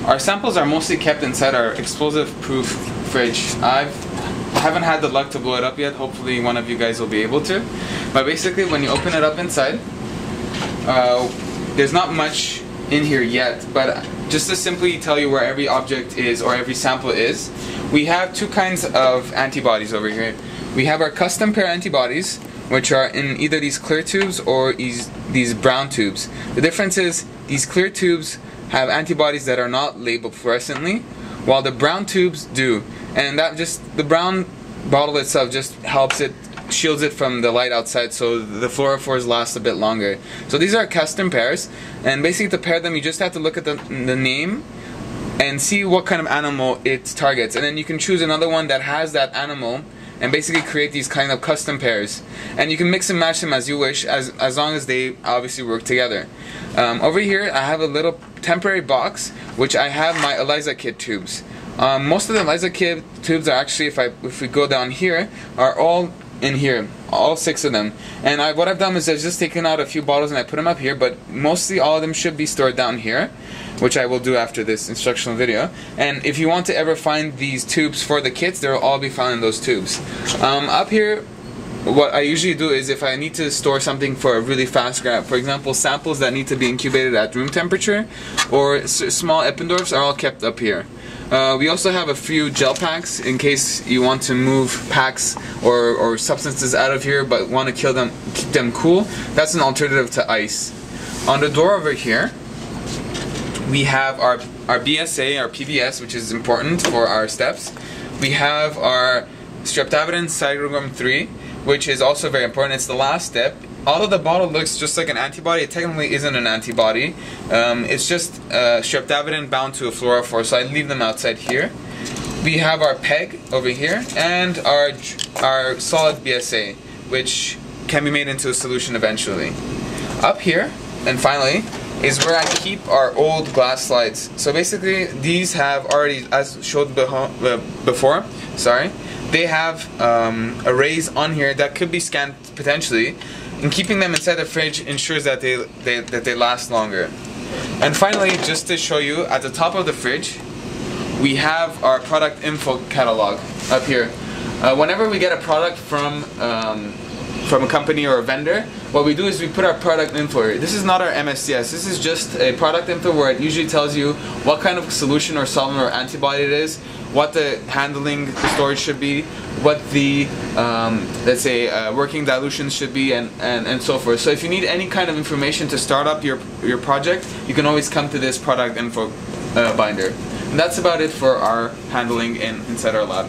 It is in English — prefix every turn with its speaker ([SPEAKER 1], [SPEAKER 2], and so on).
[SPEAKER 1] Our samples are mostly kept inside our explosive-proof fridge. I haven't had the luck to blow it up yet. Hopefully one of you guys will be able to. But basically when you open it up inside, there's not much in here yet, but just to simply tell you where every object is or every sample is, we have two kinds of antibodies over here. We have our custom pair antibodies, which are in either these clear tubes or these brown tubes. The difference is these clear tubes have antibodies that are not labeled fluorescently, while the brown tubes do. And that the brown bottle itself just helps it, shields it from the light outside, so the fluorophores last a bit longer. So these are custom pairs, and basically to pair them you just have to look at the name and see what kind of animal it targets, and then you can choose another one that has that animal and basically create these kind of custom pairs, and you can mix and match them as you wish, as long as they obviously work together. Over here I have a little temporary box which I have my ELISA kit tubes. Most of the ELISA kit tubes are actually, if we go down here, are all in here, all 6 of them. And what I've done is I've just taken out a few bottles and I put them up here, but mostly all of them should be stored down here, which I will do after this instructional video. And if you want to ever find these tubes for the kits, they'll all be found in those tubes. Up here, what I usually do is if I need to store something for a really fast grab, for example samples that need to be incubated at room temperature, or small Eppendorfs, are all kept up here. We also have a few gel packs in case you want to move packs or substances out of here but want to keep them cool. That's an alternative to ice. On the door over here we have our BSA, our PBS, which is important for our steps. We have our streptavidin cytochrome 3, which is also very important. It's the last step. Although the bottle looks just like an antibody, it technically isn't an antibody. It's just streptavidin bound to a fluorophore, so I leave them outside here. We have our PEG over here, and our solid BSA, which can be made into a solution eventually. Up here, and finally, is where I keep our old glass slides. So basically, these have already, as showed before, they have arrays on here that could be scanned potentially, and keeping them inside the fridge ensures that they last longer. And finally, just to show you, at the top of the fridge, we have our product info catalog up here. Whenever we get a product from a company or a vendor, what we do is we put our product info here. This is not our MSCS, this is just a product info where it usually tells you what kind of solution or solvent or antibody it is, what the handling, the storage should be, what the, let's say, working dilutions should be, and so forth. So if you need any kind of information to start up your project, you can always come to this product info binder. And that's about it for our handling inside our lab.